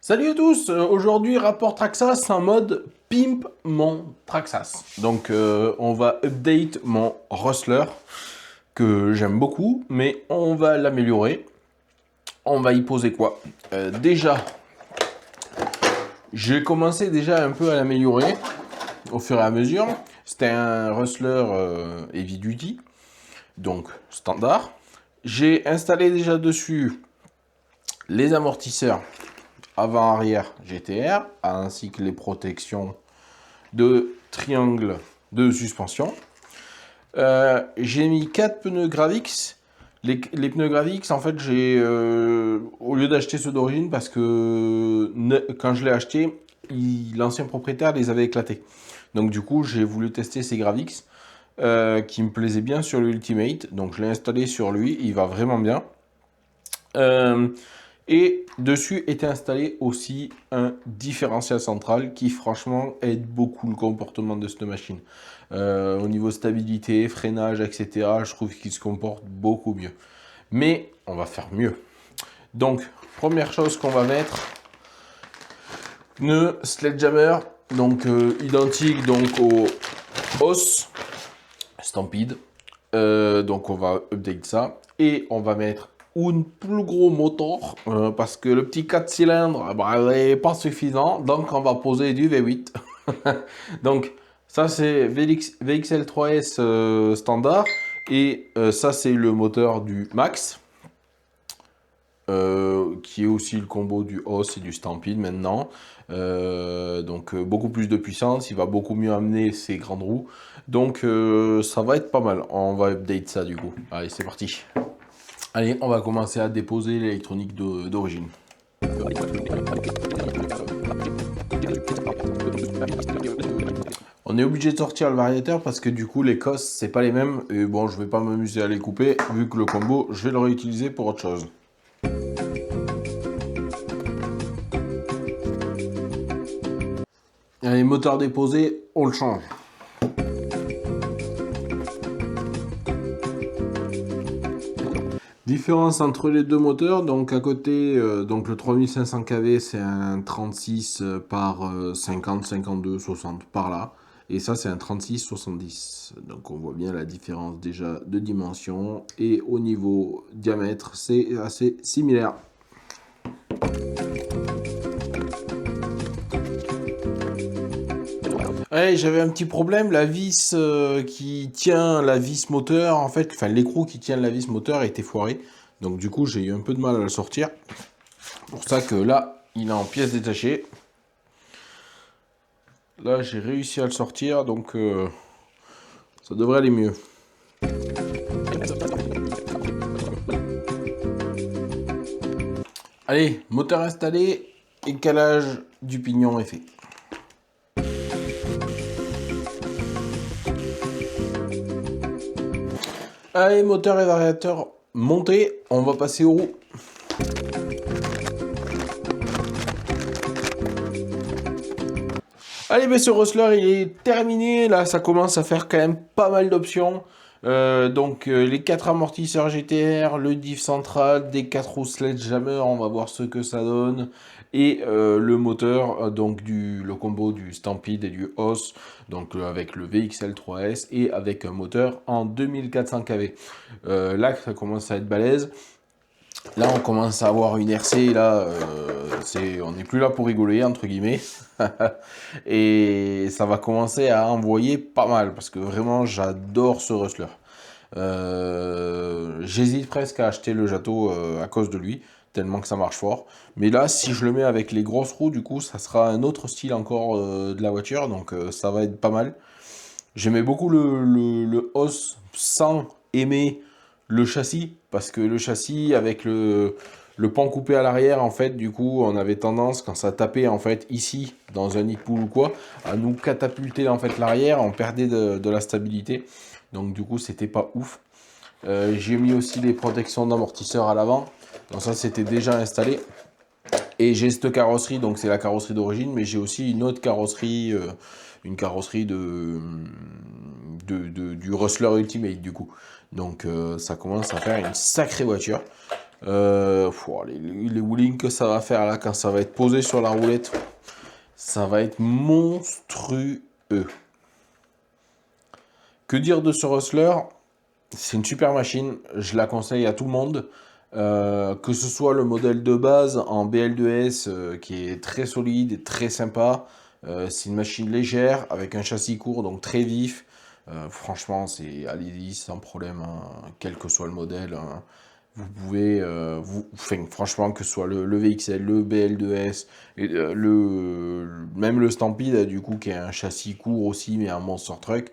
Salut à tous, aujourd'hui rapport Traxxas en mode pimp mon Traxxas. Donc on va update mon Rustler que j'aime beaucoup, mais on va l'améliorer. On va y poser quoi? Déjà, j'ai commencé déjà un peu à l'améliorer au fur et à mesure. C'était un Rustler Heavy Duty, donc standard. J'ai installé déjà dessus les amortisseurs avant-arrière GTR, ainsi que les protections de triangle de suspension. J'ai mis 4 pneus Gravix. Les pneus Gravix, en fait, au lieu d'acheter ceux d'origine, parce que quand je l'ai acheté, l'ancien propriétaire les avait éclatés. Donc du coup, j'ai voulu tester ces Gravix qui me plaisaient bien sur l'Ultimate. Donc je l'ai installé sur lui, il va vraiment bien. Et dessus était installé aussi un différentiel central qui franchement aide beaucoup le comportement de cette machine. Au niveau stabilité, freinage, etc., je trouve qu'il se comporte beaucoup mieux. Mais on va faire mieux. Donc, première chose qu'on va mettre, pneu Sledgehammer, donc identique donc au Os Stampede. Donc on va update ça. Et on va mettre un plus gros moteur parce que le petit 4 cylindres n'est pas suffisant, donc on va poser du V8. Donc ça c'est VXL3S standard et ça c'est le moteur du Max qui est aussi le combo du Os et du Stampede maintenant. Donc beaucoup plus de puissance, il va beaucoup mieux amener ses grandes roues. Donc ça va être pas mal. On va update ça du coup. Allez, c'est parti. Allez, on va commencer à déposer l'électronique d'origine. On est obligé de sortir le variateur parce que du coup les cosses c'est pas les mêmes. Et bon, je vais pas m'amuser à les couper vu que le combo je vais le réutiliser pour autre chose. Allez, moteur déposé, on le change. Différence entre les deux moteurs, donc à côté, donc le 3500 kV c'est un 36 par 50, 52, 60 par là. Et ça c'est un 36, 70. Donc on voit bien la différence déjà de dimension. Et au niveau diamètre c'est assez similaire. Ouais, j'avais un petit problème, la vis qui tient la vis moteur, en fait, enfin l'écrou qui tient la vis moteur était foiré. Donc du coup j'ai eu un peu de mal à le sortir. Pour ça que là, il est en pièces détachées. Là j'ai réussi à le sortir, donc ça devrait aller mieux. Allez, moteur installé, écalage du pignon est fait. Allez, moteur et variateur montés, on va passer aux roues. Allez, mais ce Rustler, il est terminé. Là, ça commence à faire quand même pas mal d'options. Donc, les 4 amortisseurs GTR, le diff central, des 4 roues Sledgehammer, on va voir ce que ça donne. Et le moteur, donc le combo du Stampede et du Os, donc avec le VXL3S et avec un moteur en 2400 kV. Là, ça commence à être balèze. Là, on commence à avoir une RC, là, on n'est plus là pour rigoler, entre guillemets. Et ça va commencer à envoyer pas mal, parce que vraiment, j'adore ce Rustler. J'hésite presque à acheter le Jato à cause de lui, tellement que ça marche fort. Mais là, si je le mets avec les grosses roues, du coup, ça sera un autre style encore de la voiture, donc ça va être pas mal. J'aimais beaucoup le Os sans aimer le châssis, parce que le châssis avec le pan coupé à l'arrière, en fait, du coup, on avait tendance, quand ça tapait, en fait, ici, dans un nid de poule ou quoi, à nous catapulter, en fait, l'arrière, on perdait de la stabilité. Donc, du coup, c'était pas ouf. J'ai mis aussi des protections d'amortisseur à l'avant. Donc ça, c'était déjà installé. Et j'ai cette carrosserie, donc c'est la carrosserie d'origine, mais j'ai aussi une autre carrosserie, une carrosserie du Rustler Ultimate du coup. Donc ça commence à faire une sacrée voiture. Les wheelings que ça va faire là, quand ça va être posé sur la roulette, ça va être monstrueux. Que dire de ce Rustler? C'est une super machine, je la conseille à tout le monde. Que ce soit le modèle de base en BL2S qui est très solide et très sympa. C'est une machine légère avec un châssis court, donc très vif. Franchement, allez-y sans problème, hein, quel que soit le modèle, hein. Vous pouvez, enfin, franchement, que ce soit le VXL, le BL2S, et, même le Stampede, du coup, qui est un châssis court aussi, mais un monster truck.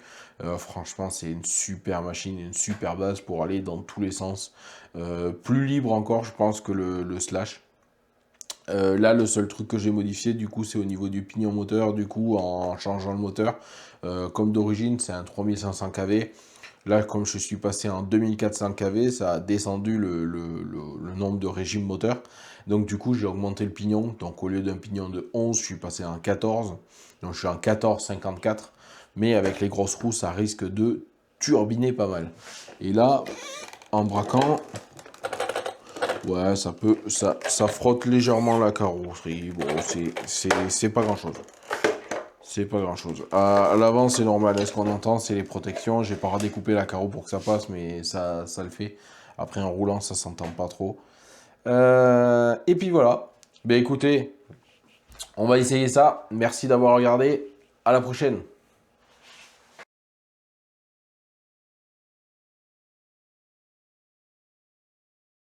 Franchement, c'est une super machine, une super base pour aller dans tous les sens. Plus libre encore, je pense, que le Slash. Là, le seul truc que j'ai modifié, du coup, c'est au niveau du pignon moteur, du coup, en changeant le moteur. Comme d'origine, c'est un 3500 kV. Là, comme je suis passé en 2400 kV, ça a descendu le nombre de régimes moteur. Donc, du coup, j'ai augmenté le pignon. Donc, au lieu d'un pignon de 11, je suis passé en 14. Donc, je suis en 14,54. Mais avec les grosses roues, ça risque de turbiner pas mal. Et là, en braquant, ouais, ça frotte légèrement la carrosserie. Bon, c'est pas grand chose. C'est pas grand chose. À l'avant, c'est normal. Ce qu'on entend, c'est les protections. J'ai pas redécoupé la carreau pour que ça passe, mais ça le fait. Après, en roulant, ça s'entend pas trop. Et puis voilà. Ben écoutez, on va essayer ça. Merci d'avoir regardé. À la prochaine.